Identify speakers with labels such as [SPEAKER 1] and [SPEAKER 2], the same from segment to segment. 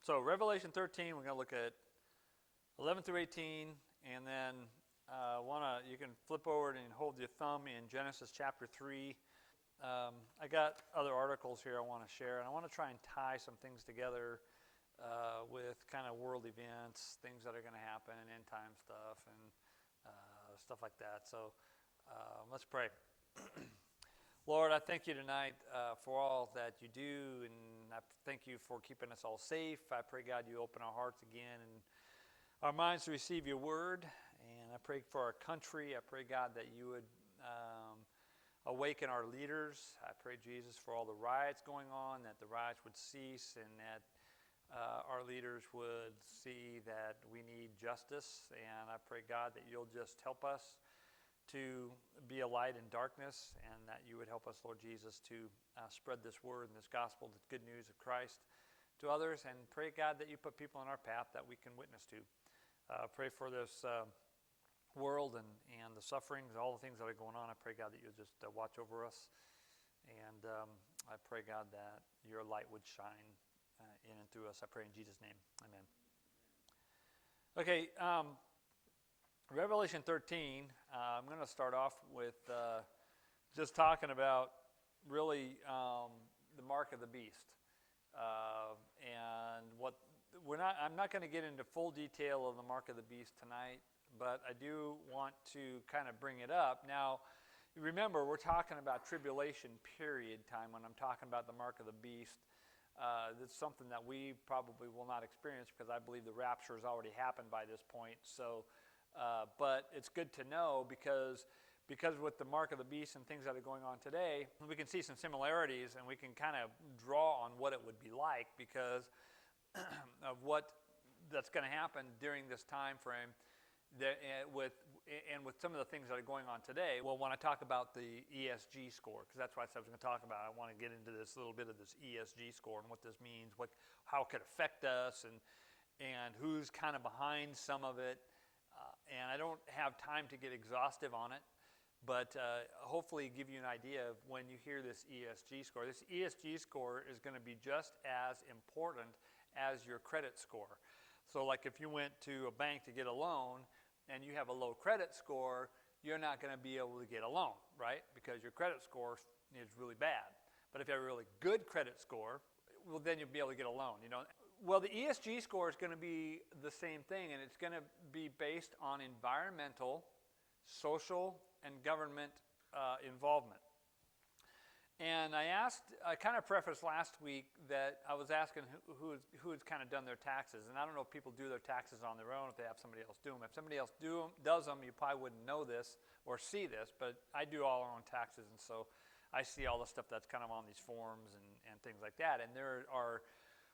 [SPEAKER 1] So Revelation 13, we're going to look at 11 through 18, and then you can flip over and hold your thumb in Genesis chapter 3. I got other articles here I want to share, and I want to try and tie some things together with kind of world events, things that are going to happen, end time stuff, and stuff like that. So let's pray. Lord, I thank you tonight for all that you do, and I thank you for keeping us all safe. I pray, God, you open our hearts again and our minds to receive your word. And I pray for our country. I pray, God, that you would awaken our leaders. I pray, Jesus, for all the riots going on, that the riots would cease, and that our leaders would see that we need justice. And I pray, God, that you'll just help us to be a light in darkness, and that you would help us, Lord Jesus, to spread this word and this gospel, the good news of Christ to others. And pray, God, that you put people in our path that we can witness to. Pray for this world and the sufferings, all the things that are going on. I pray, God, that you'll just watch over us. And I pray, God, that your light would shine in and through us. I pray in Jesus' name. Amen. Okay, Revelation 13, I'm going to start off with just talking about really the mark of the beast. And I'm not going to get into full detail of the mark of the beast tonight, but I do want to kind of bring it up. Now, remember, we're talking about tribulation period time when I'm talking about the mark of the beast. That's something that we probably will not experience because I believe the rapture has already happened by this point. So, but it's good to know because with the mark of the beast and things that are going on today, we can see some similarities and we can kind of draw on what it would be like because of what that's going to happen during this time frame with some of the things that are going on today. Well, when I talk about the ESG score, because that's what I was going to talk about, I want to get into this little bit of this ESG score and what this means, how it could affect us, and who's kind of behind some of it. And I don't have time to get exhaustive on it, but hopefully give you an idea of when you hear this ESG score. This ESG score is going to be just as important as your credit score. So like if you went to a bank to get a loan and you have a low credit score, you're not going to be able to get a loan, right? Because your credit score is really bad. But if you have a really good credit score, well, then you'll be able to get a loan, you know. Well, the ESG score is going to be the same thing, and it's going to be based on environmental, social, and government involvement. And I kind of prefaced last week that I was asking who has kind of done their taxes. And I don't know if people do their taxes on their own, if they have somebody else do them. If somebody else does them, you probably wouldn't know this or see this, but I do all our own taxes, and so I see all the stuff that's kind of on these forms and things like that. And there are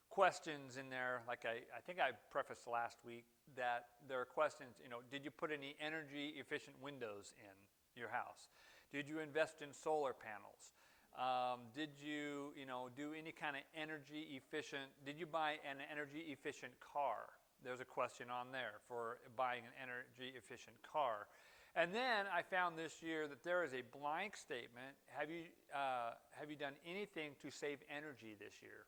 [SPEAKER 1] questions in there, like I think I prefaced last week, that there are questions, you know, did you put any energy efficient windows in your house? Did you invest in solar panels? Did you do any kind of energy efficient, did you buy an energy efficient car? There's a question on there for buying an energy efficient car. And then I found this year that there is a blank statement. Have you done anything to save energy this year?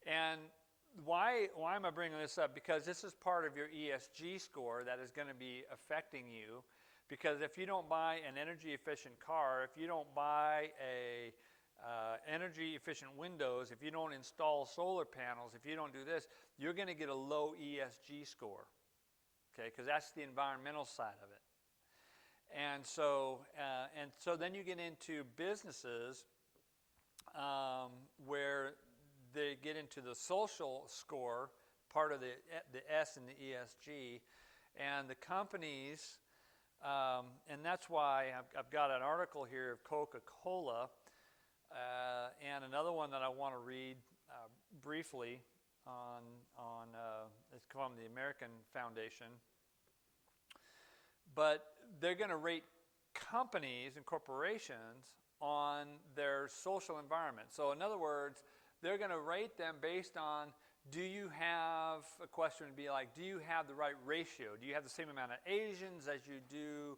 [SPEAKER 1] And why am I bringing this up? Because this is part of your ESG score that is going to be affecting you. Because if you don't buy an energy efficient car, if you don't buy a energy efficient windows, if you don't install solar panels, if you don't do this, you're going to get a low ESG score. Okay, because that's the environmental side of it. And so then you get into businesses where they get into the social score, part of the S in the ESG, and the companies, and that's why I've got an article here of Coca-Cola, and another one that I want to read briefly on it's called the American Foundation. But they're going to rate companies and corporations on their social environment. So in other words, they're going to rate them based on, do you have, a question would be like, do you have the right ratio? Do you have the same amount of Asians as you do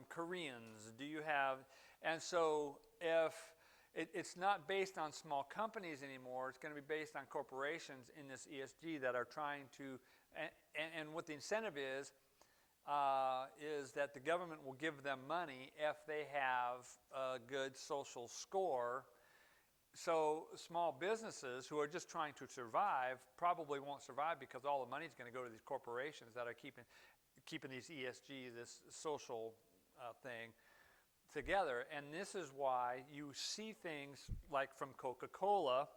[SPEAKER 1] Koreans? Do you have, and so if it's not based on small companies anymore. It's going to be based on corporations in this ESG that are trying to, and what the incentive is that the government will give them money if they have a good social score. So small businesses who are just trying to survive probably won't survive because all the money is going to go to these corporations that are keeping these ESG, this social thing, together. And this is why you see things like from Coca-Cola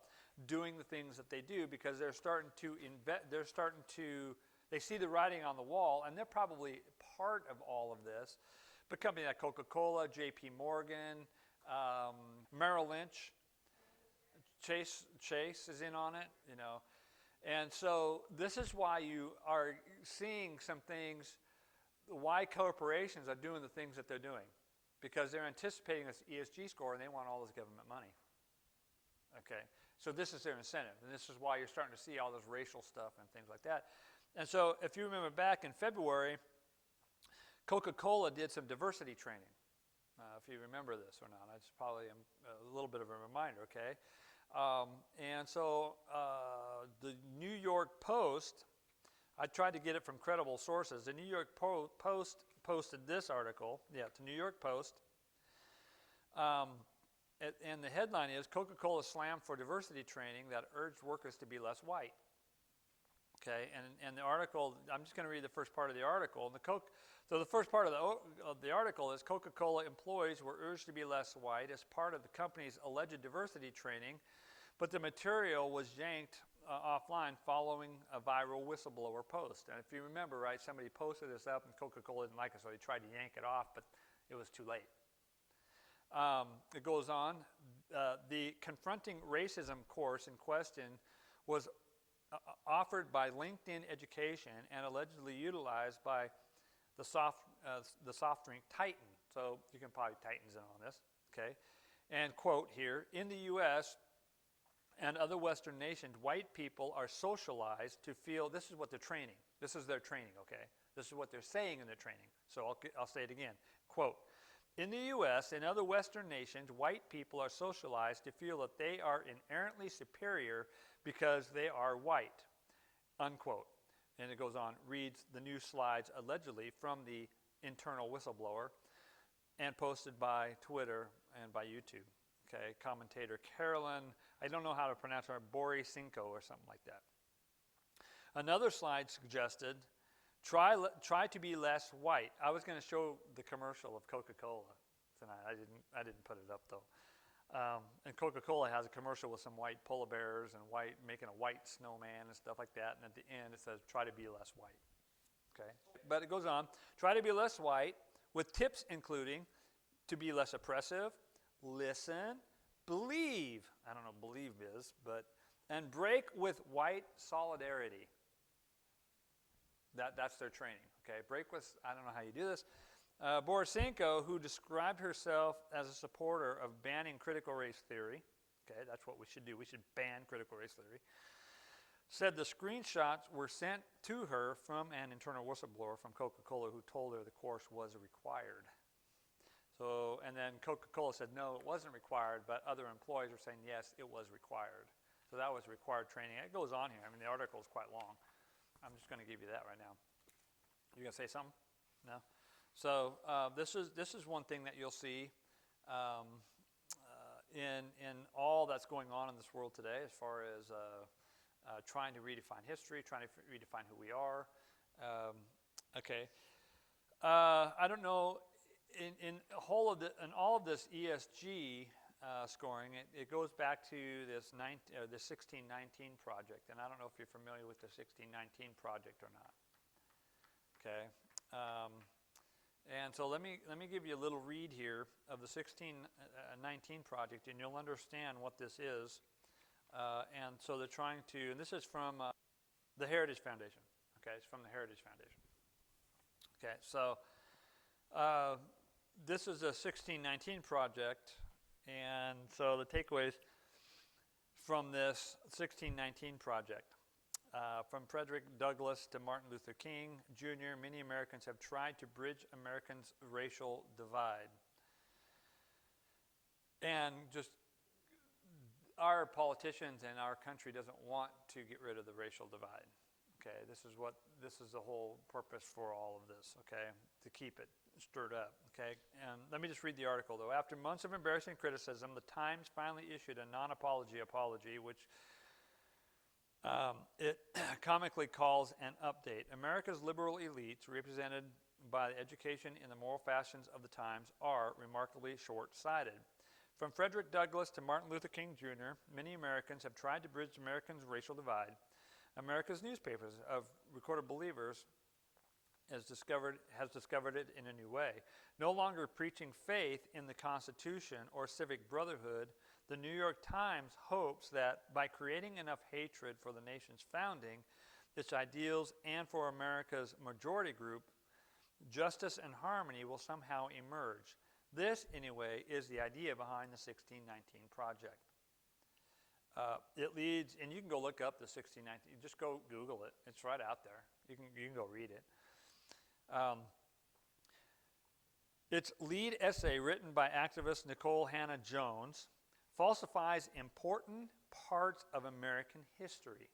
[SPEAKER 1] doing the things that they do, because they're starting to they see the writing on the wall, and they're probably part of all of this. But companies like Coca-Cola, J.P. Morgan, Merrill Lynch, Chase is in on it, you know. And so this is why you are seeing some things, why corporations are doing the things that they're doing. Because they're anticipating this ESG score and they want all this government money. Okay, so this is their incentive, and this is why you're starting to see all this racial stuff and things like that. And so if you remember back in February, Coca-Cola did some diversity training. If you remember this or not, it's probably a little bit of a reminder, okay? And so the New York Post, I tried to get it from credible sources. The New York Post posted this article, to New York Post, and the headline is, Coca-Cola slammed for diversity training that urged workers to be less white. Okay, and the article, I'm just going to read the first part of the article. So the first part of the article is, Coca-Cola employees were urged to be less white as part of the company's alleged diversity training, but the material was yanked offline following a viral whistleblower post. And if you remember, right, somebody posted this up and Coca-Cola didn't like it, so they tried to yank it off, but it was too late. It goes on. The Confronting Racism course in question was offered by LinkedIn Education and allegedly utilized by the soft drink Titan. So you can probably Titans in on this, okay? And quote here, in the U.S., and other Western nations, white people are socialized to feel, this is what they're training. This is their training, okay? This is what they're saying in their training. So I'll say it again. Quote, in the U.S. and other Western nations, white people are socialized to feel that they are inherently superior because they are white, unquote. And it goes on, reads the new slides allegedly from the internal whistleblower and posted by Twitter and by YouTube. Okay, commentator Carolyn, I don't know how to pronounce her, Borisinko or something like that. Another slide suggested, try to be less white. I was going to show the commercial of Coca-Cola tonight. I didn't put it up though. And Coca-Cola has a commercial with some white polar bears and making a white snowman and stuff like that. And at the end it says, try to be less white. Okay, but it goes on. Try to be less white with tips including to be less oppressive, listen, believe, I don't know what believe is, and break with white solidarity. That's their training, okay? Break with, I don't know how you do this. Borisinko, who described herself as a supporter of banning critical race theory, okay, that's what we should do. We should ban critical race theory, said the screenshots were sent to her from an internal whistleblower from Coca-Cola who told her the course was required. So, and then Coca-Cola said, no, it wasn't required, but other employees were saying, yes, it was required. So that was required training. It goes on here. I mean, the article is quite long. I'm just going to give you that right now. You going to say something? No? So this is one thing that you'll see in all that's going on in this world today as far as trying to redefine history, trying to redefine who we are. Okay. I don't know. In all of this ESG scoring, it goes back to this 1619 project, and I don't know if you're familiar with the 1619 project or not. Okay, and so let me give you a little read here of the 1619 project, and you'll understand what this is. And so they're trying to, and this is from the Heritage Foundation. Okay, it's from the Heritage Foundation. Okay, so. This is a 1619 project, and so the takeaways from this 1619 project. From Frederick Douglass to Martin Luther King Jr., many Americans have tried to bridge Americans' racial divide. And just our politicians and our country doesn't want to get rid of the racial divide. Okay, this is the whole purpose for all of this, okay, to keep it stirred up, okay? And let me just read the article, though. After months of embarrassing criticism, the Times finally issued a non-apology apology, which it comically calls an update. America's liberal elites, represented by the education and the moral fashions of the times, are remarkably short-sighted. From Frederick Douglass to Martin Luther King Jr., many Americans have tried to bridge Americans' racial divide. America's newspapers of recorded believers has discovered it in a new way. No longer preaching faith in the Constitution or civic brotherhood, the New York Times hopes that by creating enough hatred for the nation's founding, its ideals, and for America's majority group, justice and harmony will somehow emerge. This, anyway, is the idea behind the 1619 Project. It leads, and you can go look up the 1619, just go Google it. It's right out there. You can go read it. Its lead essay, written by activist Nicole Hannah Jones, falsifies important parts of American history.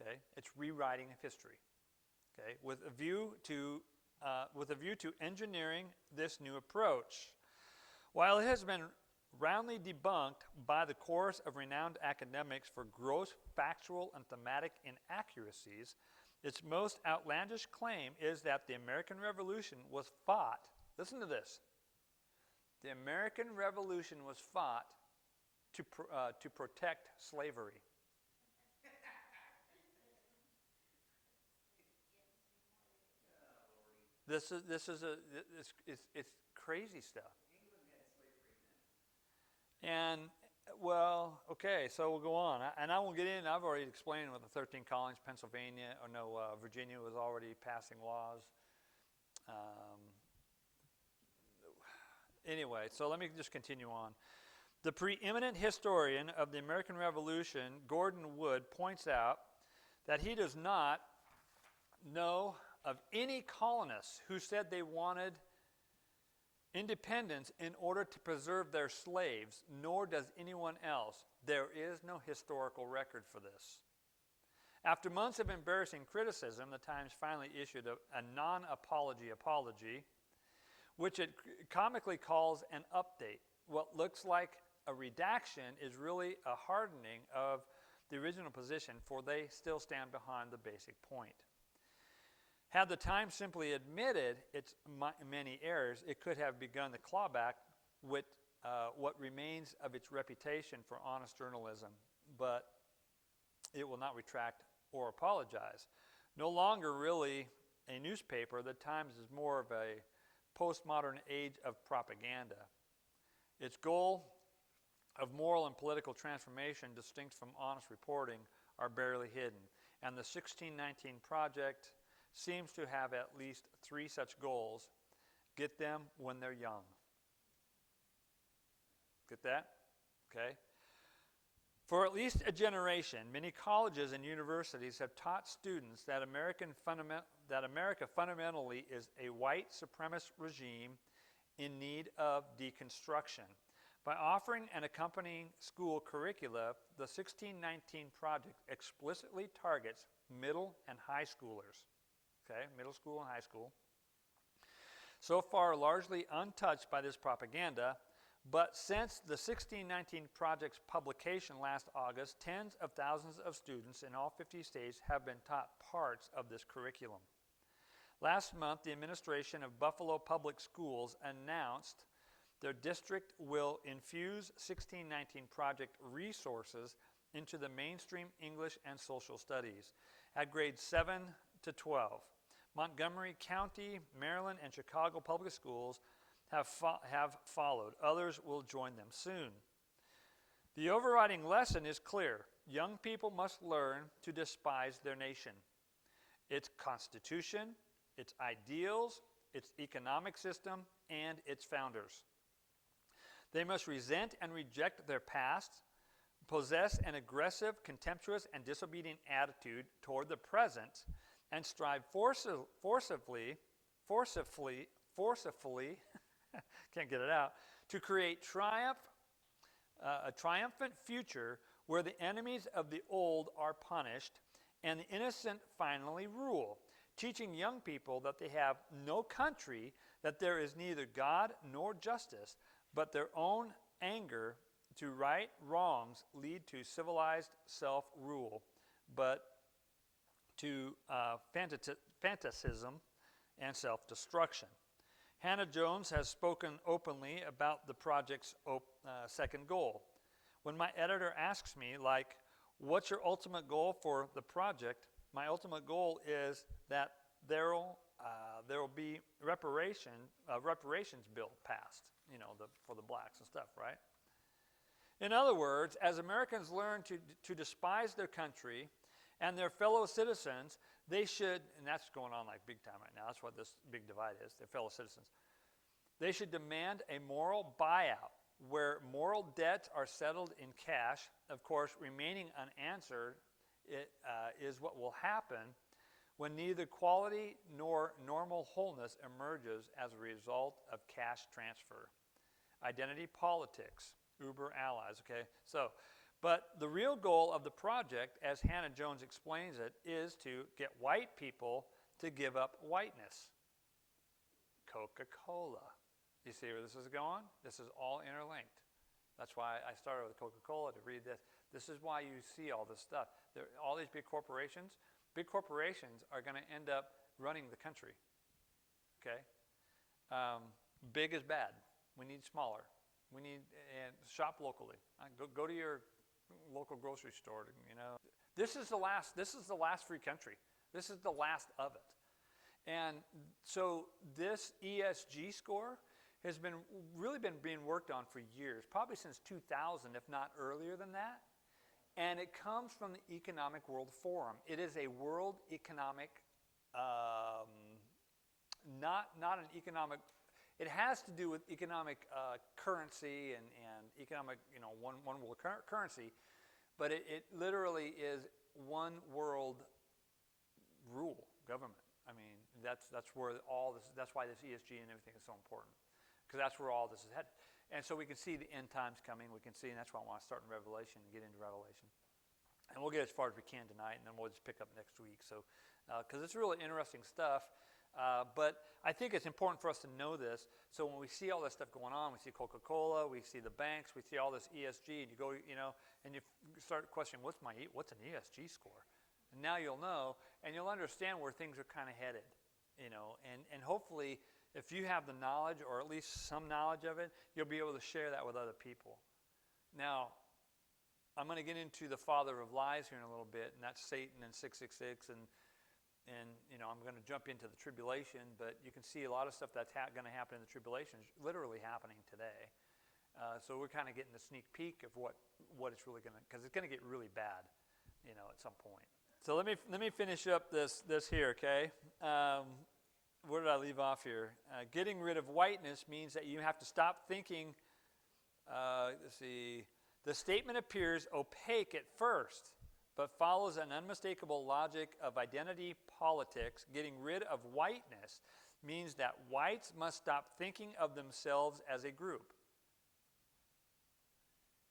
[SPEAKER 1] Okay, it's rewriting of history. Okay, with a view to engineering this new approach. While it has been roundly debunked by the chorus of renowned academics for gross factual and thematic inaccuracies, its most outlandish claim is that the American Revolution was fought, listen to this, the American Revolution was fought to protect slavery. It's crazy stuff. And, well, okay, so we'll go on. And I won't get in. I've already explained with the 13 colonies, Pennsylvania, Virginia was already passing laws. Anyway, so let me just continue on. The preeminent historian of the American Revolution, Gordon Wood, points out that he does not know of any colonists who said they wanted independence in order to preserve their slaves, nor does anyone else. There is no historical record for this. After months of embarrassing criticism, the Times finally issued a non-apology apology, which it comically calls an update. What looks like a redaction is really a hardening of the original position, for they still stand behind the basic point. Had the Times simply admitted its many errors, it could have begun the clawback with what remains of its reputation for honest journalism, but it will not retract or apologize. No longer really a newspaper, the Times is more of a postmodern age of propaganda. Its goal of moral and political transformation, distinct from honest reporting, are barely hidden, and the 1619 Project seems to have at least 3 such goals. Get them when they're young. Get that? Okay. For at least a generation, many colleges and universities have taught students that America fundamentally is a white supremacist regime in need of deconstruction. By offering an accompanying school curricula, the 1619 Project explicitly targets middle and high schoolers. Okay, middle school and high school. So far, largely untouched by this propaganda, but since the 1619 Project's publication last August, tens of thousands of students in all 50 states have been taught parts of this curriculum. Last month, the administration of Buffalo Public Schools announced their district will infuse 1619 Project resources into the mainstream English and social studies at grades 7 to 12. Montgomery County, Maryland, and Chicago public schools have followed. Others will join them soon. The overriding lesson is clear. Young people must learn to despise their nation, its constitution, its ideals, its economic system, and its founders. They must resent and reject their past, possess an aggressive, contemptuous, and disobedient attitude toward the present, and strive forcefully, can't get it out, to create triumph a triumphant future where the enemies of the old are punished and the innocent finally rule, teaching young people that they have no country, that there is neither God nor justice, but their own anger to right wrongs lead to civilized self-rule, but to fantasism and self-destruction. Hannah Jones has spoken openly about the project's second goal. When my editor asks me, like, what's your ultimate goal for the project? My ultimate goal is that there will be reparations bill passed, for the blacks and stuff, right? In other words, as Americans learn to despise their country and their fellow citizens, they should, and that's going on like big time right now, that's what this big divide is, their fellow citizens. They should demand a moral buyout where moral debts are settled in cash. Of course, remaining unanswered is what will happen when neither quality nor normal wholeness emerges as a result of cash transfer. Identity politics, Uber allies, okay? But the real goal of the project, as Hannah Jones explains it, is to get white people to give up whiteness. Coca-Cola. You see where this is going? This is all interlinked. That's why I started with Coca-Cola to read this. This is why you see all this stuff. All these big corporations are going to end up running the country. Okay? Big is bad. We need smaller. We need and shop locally. Go to your local grocery store. This is the last free country. This is the last of it. And so this ESG score has really been being worked on for years, probably since 2000, if not earlier than that. And it comes from the Economic World Forum. It is a world economic, not an economic. It has to do with economic currency and economic, one world currency, but it literally is one world rule government. I mean, that's where all this. That's why this ESG and everything is so important, because that's where all this is headed. And so we can see the end times coming. We can see, and that's why I want to start in Revelation and get into Revelation. And we'll get as far as we can tonight, and then we'll just pick up next week. So, because it's really interesting stuff. But I think it's important for us to know this. So when we see all this stuff going on, we see Coca-Cola, we see the banks, we see all this ESG, and you go, and you start questioning, what's an ESG score? And now you'll know, and you'll understand where things are kind of headed, and hopefully, if you have the knowledge, or at least some knowledge of it, you'll be able to share that with other people. Now, I'm going to get into the father of lies here in a little bit, and that's Satan and 666, and I'm going to jump into the tribulation, but you can see a lot of stuff that's going to happen in the tribulation is literally happening today. So we're kind of getting a sneak peek of what it's really going to, because it's going to get really bad, at some point. So let me finish up this here, okay? Where did I leave off here? Getting rid of whiteness means that you have to stop thinking. Let's see. The statement appears opaque at first, but follows an unmistakable logic of identity politics. Getting rid of whiteness means that whites must stop thinking of themselves as a group.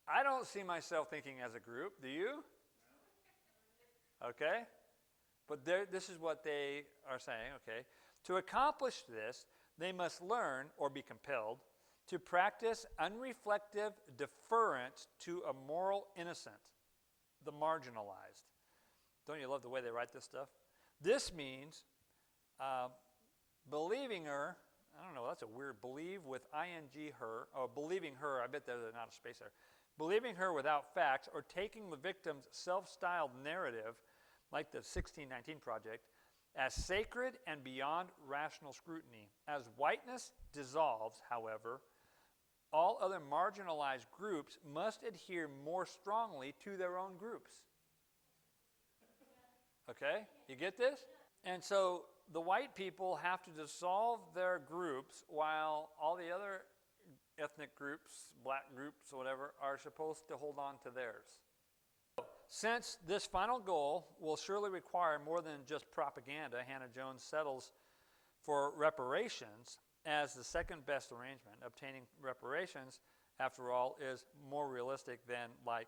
[SPEAKER 1] I don't see myself thinking as a group. Do you? Okay? But this is what they are saying, okay? To accomplish this, they must learn, or be compelled, to practice unreflective deference to a moral innocent, the marginalized. Don't you love the way they write this stuff? This means believing her, I don't know, that's a weird, believe with ing her, or believing her, I bet there's not a space there. Believing her without facts, or taking the victim's self-styled narrative, like the 1619 Project, as sacred and beyond rational scrutiny. As whiteness dissolves, however, all other marginalized groups must adhere more strongly to their own groups. Okay? You get this? And so the white people have to dissolve their groups while all the other ethnic groups, black groups, whatever, are supposed to hold on to theirs. Since this final goal will surely require more than just propaganda, Hannah Jones settles for reparations as the second best arrangement. Obtaining reparations after all, is more realistic than, like,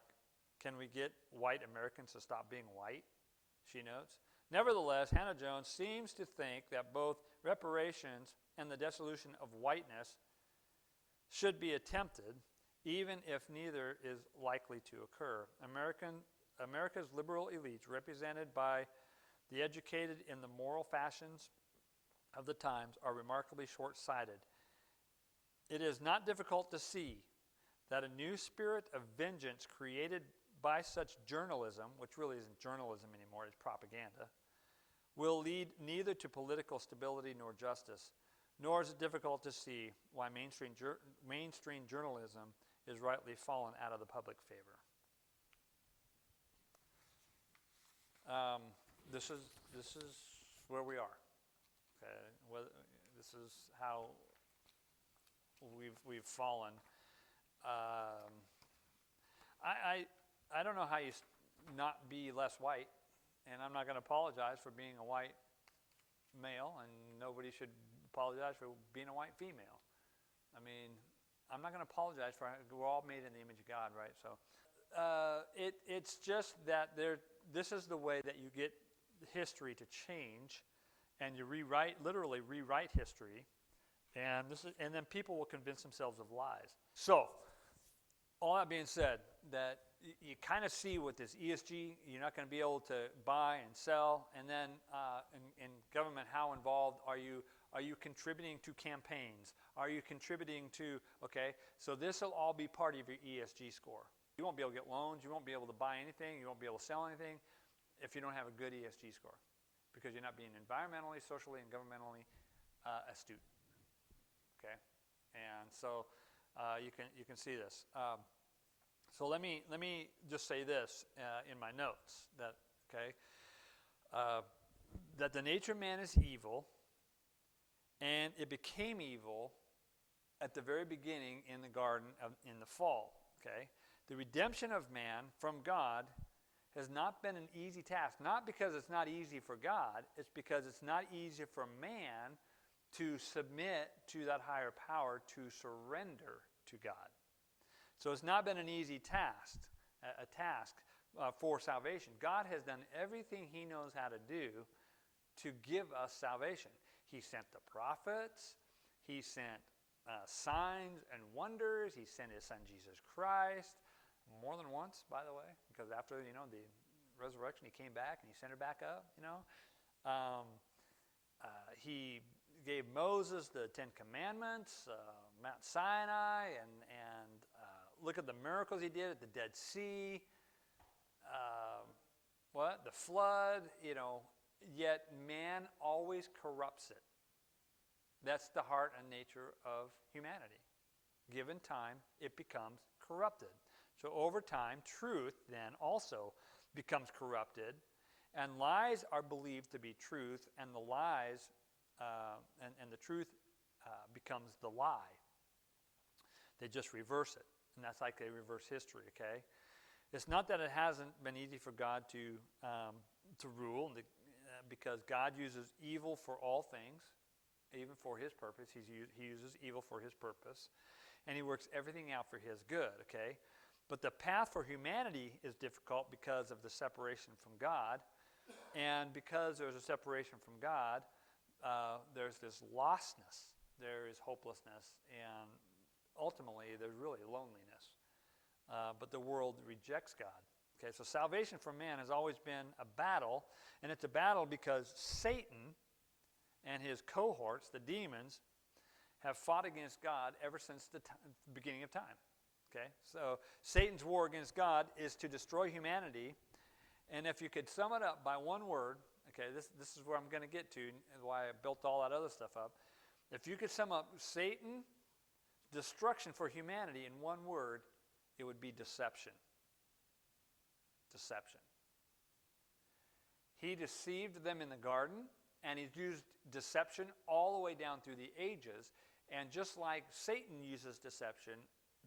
[SPEAKER 1] can we get white Americans to stop being white? She notes. Nevertheless, Hannah Jones seems to think that both reparations and the dissolution of whiteness should be attempted, even if neither is likely to occur. America's liberal elites, represented by the educated in the moral fashions of the times, are remarkably short-sighted. It is not difficult to see that a new spirit of vengeance created by such journalism, which really isn't journalism anymore, it's propaganda, will lead neither to political stability nor justice. Nor is it difficult to see why mainstream journalism is rightly fallen out of the public favor. This is where we are. Okay, this is how we've fallen. I don't know how you not be less white, and I'm not going to apologize for being a white male, and nobody should apologize for being a white female. I mean, I'm not going to apologize for it. We're all made in the image of God, right? So it's just that this is the way that you get history to change, and you literally rewrite history, and then people will convince themselves of lies. So, all that being said, that you kind of see with this ESG, you're not going to be able to buy and sell, and then in government, how involved are you? Are you contributing to campaigns? Are you contributing to, okay, so this will all be part of your ESG score. You won't be able to get loans, you won't be able to buy anything, you won't be able to sell anything if you don't have a good ESG score, because you're not being environmentally, socially, and governmentally astute, okay? And so you can see this. So let me just say this in my notes, that, okay, that the nature of man is evil, and it became evil at the very beginning in the garden in the fall, okay? The redemption of man from God has not been an easy task, not because it's not easy for God, it's because it's not easy for man to submit to that higher power, to surrender to God. So it's not been an easy task, for salvation. God has done everything he knows how to do to give us salvation. He sent the prophets, he sent signs and wonders, he sent his son Jesus Christ, more than once, by the way, because after, the resurrection, he came back and he sent her back up, he gave Moses the Ten Commandments, Mount Sinai, and look at the miracles he did at the Dead Sea, the flood, yet man always corrupts it. That's the heart and nature of humanity. Given time, it becomes corrupted. So over time, truth then also becomes corrupted, and lies are believed to be truth, and the lies, and the truth becomes the lie. They just reverse it, and that's like they reverse history, okay? It's not that it hasn't been easy for God to rule, because God uses evil for all things, even for his purpose. He uses evil for his purpose, and he works everything out for his good, okay? But the path for humanity is difficult because of the separation from God, and because there's a separation from God, there's this lostness, there is hopelessness, and ultimately there's really loneliness. But the world rejects God. Okay, so salvation for man has always been a battle, and it's a battle because Satan and his cohorts, the demons, have fought against God ever since the beginning of time. Okay, so Satan's war against God is to destroy humanity, and if you could sum it up by one word, okay, this is where I'm going to get to, and why I built all that other stuff up. If you could sum up Satan's destruction for humanity in one word, it would be deception. Deception. He deceived them in the garden, and he's used deception all the way down through the ages. And just like Satan uses deception,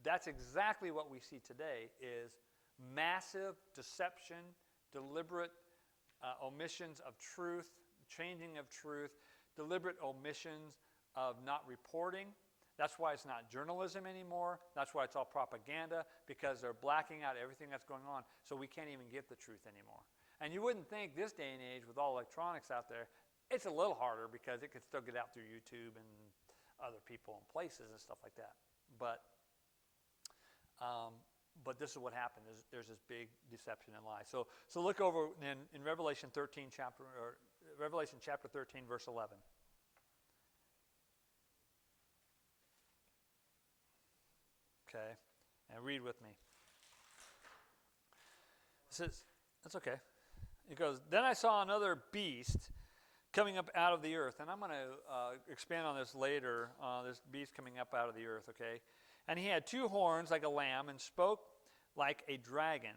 [SPEAKER 1] that's exactly what we see today, is massive deception, deliberate omissions of truth, changing of truth, deliberate omissions of not reporting. That's why it's not journalism anymore. That's why it's all propaganda, because they're blacking out everything that's going on, so we can't even get the truth anymore. And you wouldn't think this day and age, with all electronics out there, it's a little harder because it could still get out through YouTube and other people and places and stuff like that. But this is what happened. There's this big deception and lie. So look over in Revelation chapter 13, verse 11. Okay, and read with me. It says, that's okay. It goes, then I saw another beast coming up out of the earth. And I'm going to expand on this later, this beast coming up out of the earth, okay? And he had 2 horns like a lamb and spoke like a dragon.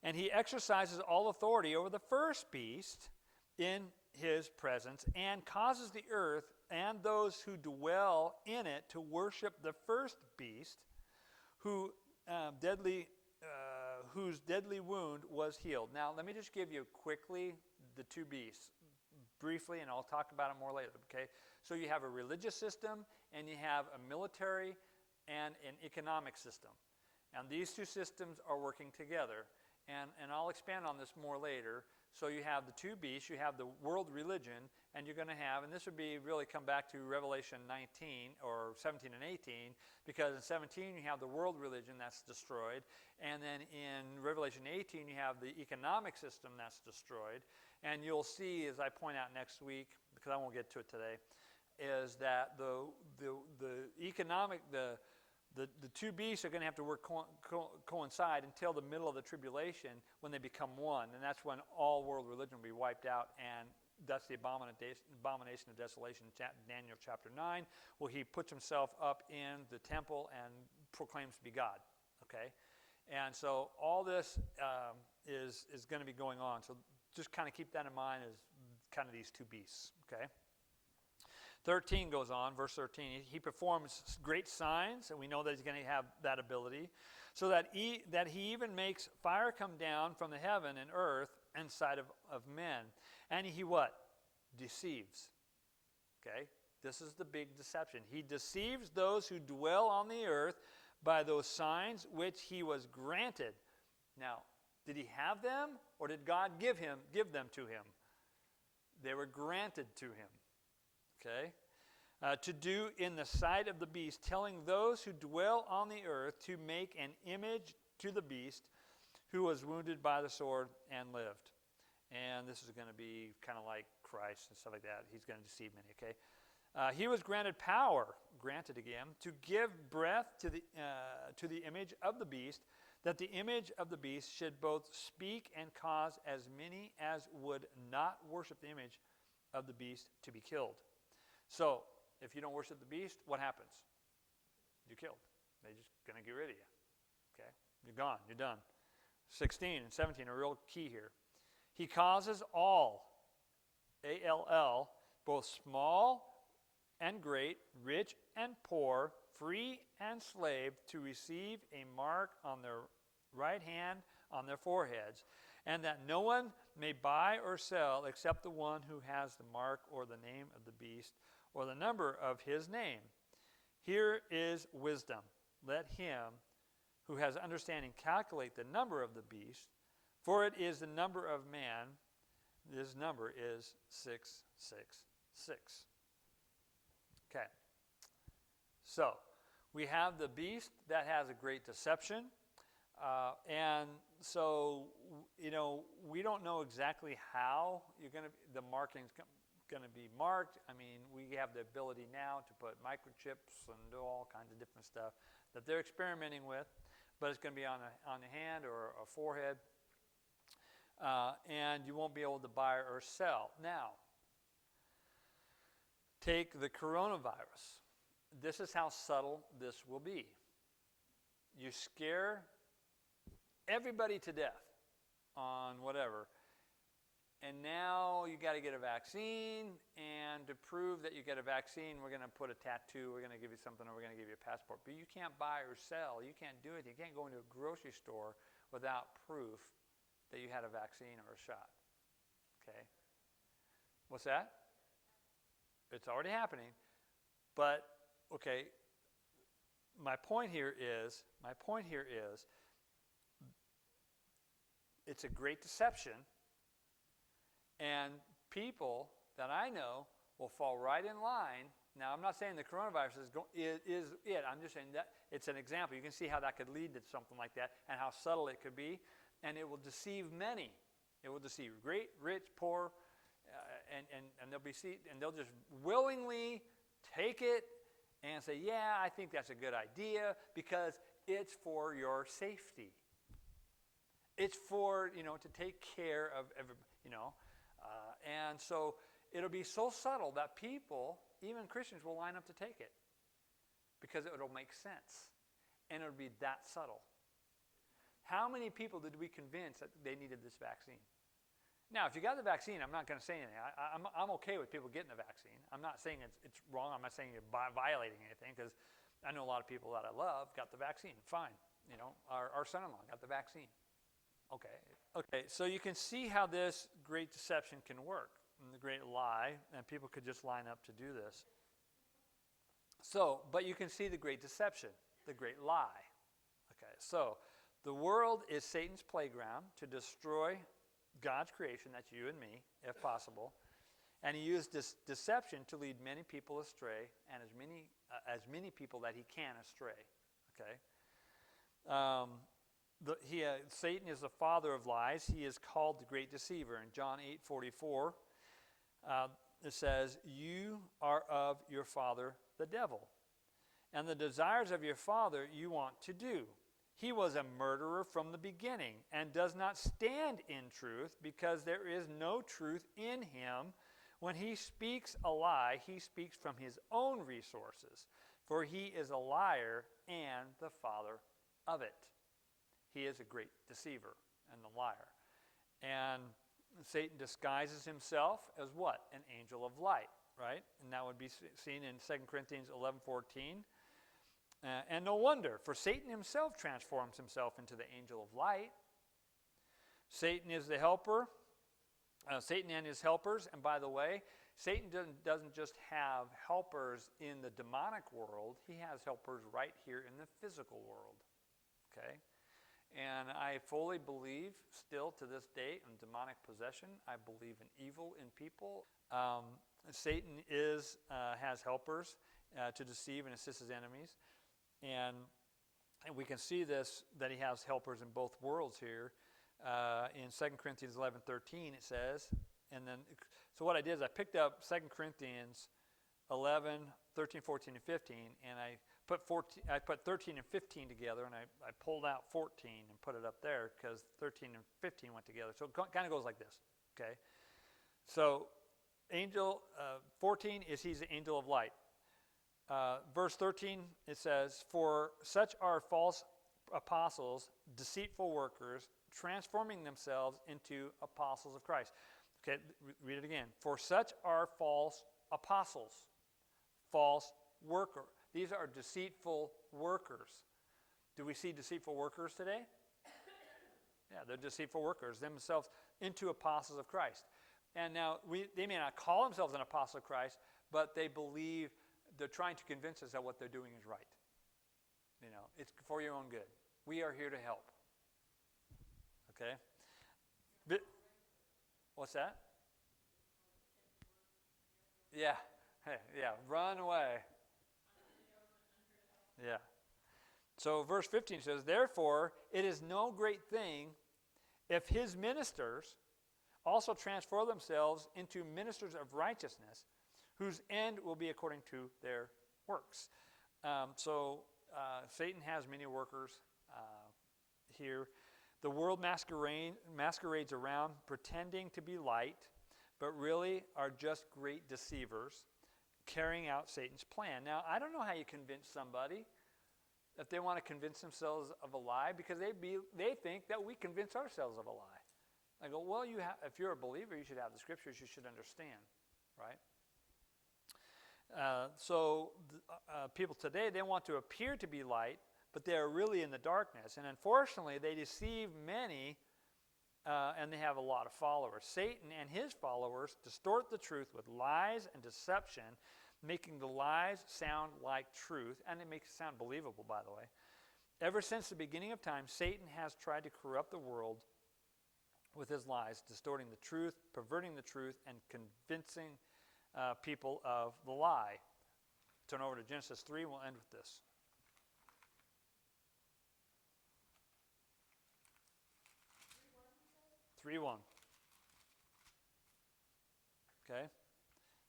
[SPEAKER 1] And he exercises all authority over the first beast in his presence and causes the earth and those who dwell in it to worship the first beast whose deadly wound was healed. Now, let me just give you quickly the 2 beasts, briefly, and I'll talk about it more later, okay? So you have a religious system, and you have a military and an economic system. And these 2 systems are working together. And I'll expand on this more later. So you have the 2 beasts, you have the world religion, and you're going to have, and this would be really come back to Revelation 19 or 17 and 18, because in 17 you have the world religion that's destroyed, and then in Revelation 18 you have the economic system that's destroyed. And you'll see, as I point out next week, because I won't get to it today, is that the economic, the 2 beasts are going to have to work coincide until the middle of the tribulation, when they become one, and that's when all world religion will be wiped out, and that's the abomination of desolation, Daniel chapter 9, where he puts himself up in the temple and proclaims to be God, okay? And so all this is going to be going on, so just kind of keep that in mind as kind of these 2 beasts, okay? 13 goes on, verse 13. He performs great signs, and we know that he's going to have that ability, so that he even makes fire come down from the heaven and earth and sight of men. And he what? Deceives. Okay? This is the big deception. He deceives those who dwell on the earth by those signs which he was granted. Now, did he have them, or did God give them to him? They were granted to him. Okay? To do in the sight of the beast, telling those who dwell on the earth to make an image to the beast who was wounded by the sword and lived. And this is going to be kind of like Christ and stuff like that. He's going to deceive many, okay? He was granted power, granted again, to give breath to the image of the beast, that the image of the beast should both speak and cause as many as would not worship the image of the beast to be killed. So, if you don't worship the beast, what happens? You're killed. They're just going to get rid of you. Okay? You're gone. You're done. 16 and 17 are real key here. He causes all, A-L-L, both small and great, rich and poor, free and slave, to receive a mark on their right hand, on their foreheads, and that no one may buy or sell except the one who has the mark or the name of the beast or the number of his name. Here is wisdom. Let him who has understanding calculate the number of the beast, for it is the number of man. This number is 666. Okay. So, we have the beast that has a great deception. And so, we don't know exactly how the marking's going to be marked. I mean, we have the ability now to put microchips and do all kinds of different stuff that they're experimenting with, but it's going to be on the hand or a forehead, and you won't be able to buy or sell. Now, take the coronavirus. This is how subtle this will be. You scare everybody to death on whatever, and now you got to get a vaccine, and to prove that you get a vaccine, we're going to put a tattoo, we're going to give you something, or we're going to give you a passport. But you can't buy or sell. You can't do it. You can't go into a grocery store without proof that you had a vaccine or a shot. Okay? What's that? It's already happening. But, okay, my point here is, it's a great deception, and people that I know will fall right in line. Now, I'm not saying the coronavirus is it. I'm just saying that it's an example. You can see how that could lead to something like that and how subtle it could be, and it will deceive many. It will deceive great, rich, poor, and they'll just willingly take it and say, yeah, I think that's a good idea because it's for your safety. It's for, to take care of everybody, and so it'll be so subtle that people, even Christians, will line up to take it because it'll make sense, and it'll be that subtle. How many people did we convince that they needed this vaccine? Now, if you got the vaccine, I'm not going to say anything. I'm okay with people getting the vaccine. I'm not saying it's wrong. I'm not saying you're violating anything, because I know a lot of people that I love got the vaccine. Fine. Our son-in-law got the vaccine. Okay, so you can see how this great deception can work, and the great lie, and people could just line up to do this. So, but you can see the great deception, the great lie. Okay, so the world is Satan's playground to destroy God's creation, that's you and me, if possible. And he used this deception to lead many people astray, and as many people that he can astray. Okay. Satan is the father of lies. He is called the great deceiver. In John 8:44, it says, "You are of your father, the devil, and the desires of your father you want to do. He was a murderer from the beginning and does not stand in truth, because there is no truth in him. When he speaks a lie, he speaks from his own resources, for he is a liar and the father of it." He is a great deceiver and the liar. And Satan disguises himself as what? An angel of light, right? And that would be seen in 2 Corinthians 11:14. And no wonder, for Satan himself transforms himself into the angel of light. Satan is the helper. Satan and his helpers. And by the way, Satan doesn't just have helpers in the demonic world. He has helpers right here in the physical world. Okay? And I fully believe, still to this day, in demonic possession. I believe in evil in people. Satan has helpers to deceive and assist his enemies. And we can see this, that he has helpers in both worlds here. In 2 Corinthians 11:13 it says, and then, so what I did is I picked up 2 Corinthians 11, 13, 14, and 15, and I put 13 and 15 together, and I pulled out 14 and put it up there, because 13 and 15 went together. So it kind of goes like this, okay? So 14 is he's the angel of light. Verse 13, it says, "For such are false apostles, deceitful workers, transforming themselves into apostles of Christ." Okay, read it again. "For such are false apostles," false worker. These are deceitful workers. Do we see deceitful workers today? Yeah, they're deceitful workers themselves into apostles of Christ. And now, they may not call themselves an apostle of Christ, but they believe, they're trying to convince us that what they're doing is right. It's for your own good. We are here to help. Okay? What's that? Yeah. Yeah, run away. Yeah. So verse 15 says, "Therefore it is no great thing if his ministers also transform themselves into ministers of righteousness, whose end will be according to their works." Satan has many workers here. The world masquerades around pretending to be light, but really are just great deceivers carrying out Satan's plan. Now, I don't know how you convince somebody if they want to convince themselves of a lie, because they think that we convince ourselves of a lie. I go, well, if you're a believer, you should have the scriptures, you should understand, right? People today, they want to appear to be light, but they are really in the darkness. And unfortunately, they deceive many, and they have a lot of followers. Satan and his followers distort the truth with lies and deception, making the lies sound like truth, and it makes it sound believable, by the way. Ever since the beginning of time, Satan has tried to corrupt the world with his lies, distorting the truth, perverting the truth, and convincing people of the lie. Turn over to Genesis 3, and we'll end with this. Three one. Okay?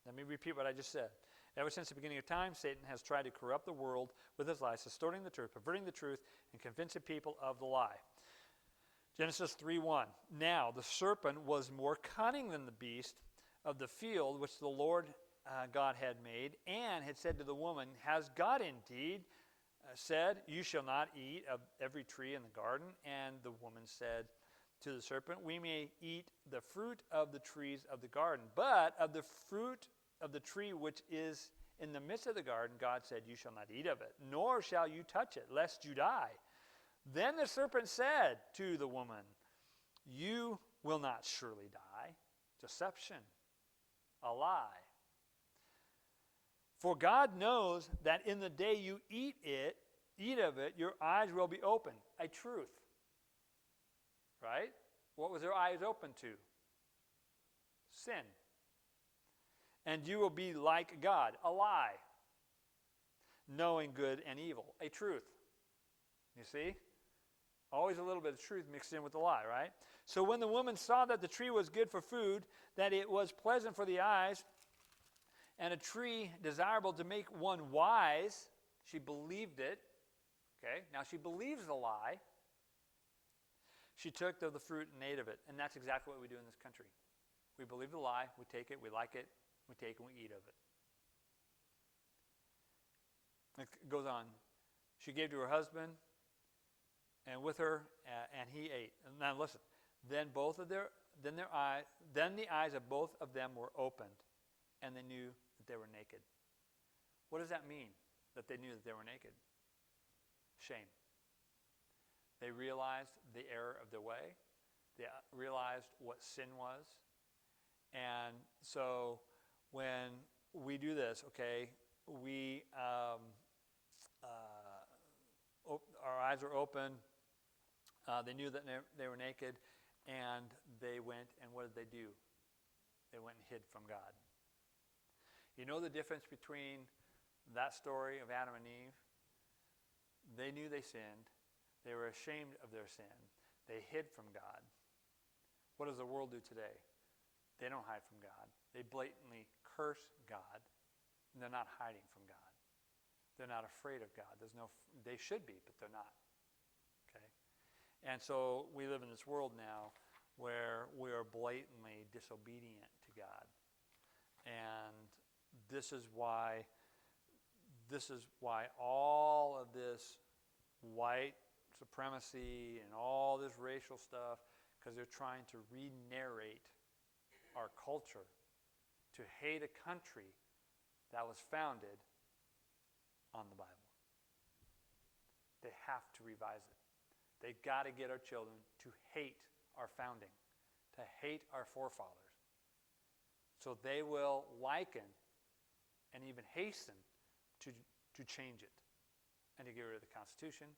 [SPEAKER 1] Let me repeat what I just said. Ever since the beginning of time, Satan has tried to corrupt the world with his lies, distorting the truth, perverting the truth, and convincing people of the lie. Genesis 3:1. Now the serpent was more cunning than the beast of the field which the Lord God had made, and had said to the woman, has God indeed said, you shall not eat of every tree in the garden? And the woman said to the serpent, we may eat the fruit of the trees of the garden, but of the fruit of the tree which is in the midst of the garden, God said, you shall not eat of it, nor shall you touch it, lest you die. Then the serpent said to the woman, you will not surely die. Deception, a lie. For God knows that in the day you eat of it, your eyes will be opened. A truth. Right? What was their eyes open to? Sin. And you will be like God. A lie. Knowing good and evil. A truth. You see? Always a little bit of truth mixed in with the lie, right? So when the woman saw that the tree was good for food, that it was pleasant for the eyes, and a tree desirable to make one wise, she believed it. Okay, now she believes the lie. She took of the fruit and ate of it. And that's exactly what we do in this country. We believe the lie, we take it, we like it, we take and we eat of it. It goes on. She gave to her husband, and with her, and he ate. And now listen. Then the eyes of both of them were opened, and they knew that they were naked. What does that mean, that they knew that they were naked? Shame. They realized the error of their way. They realized what sin was. And so when we do this, okay, our eyes are open. They knew that they were naked, and they went, and what did they do? They went and hid from God. You know the difference between that story of Adam and Eve? They knew they sinned. They were ashamed of their sin. They hid from God. What does the world do today? They don't hide from God. They blatantly curse God, and they're not hiding from God. They're not afraid of God. They should be, but they're not. Okay? And so we live in this world now where we are blatantly disobedient to God. And this is why all of this white supremacy and all this racial stuff, because they're trying to re-narrate our culture to hate a country that was founded on the Bible. They have to revise it. They've got to get our children to hate our founding, to hate our forefathers. So they will liken and even hasten to change it and to get rid of the Constitution,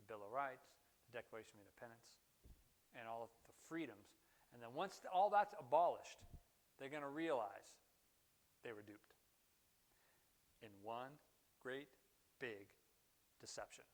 [SPEAKER 1] the Bill of Rights, the Declaration of Independence, and all of the freedoms. And then once all that's abolished, they're going to realize they were duped in one great big deception.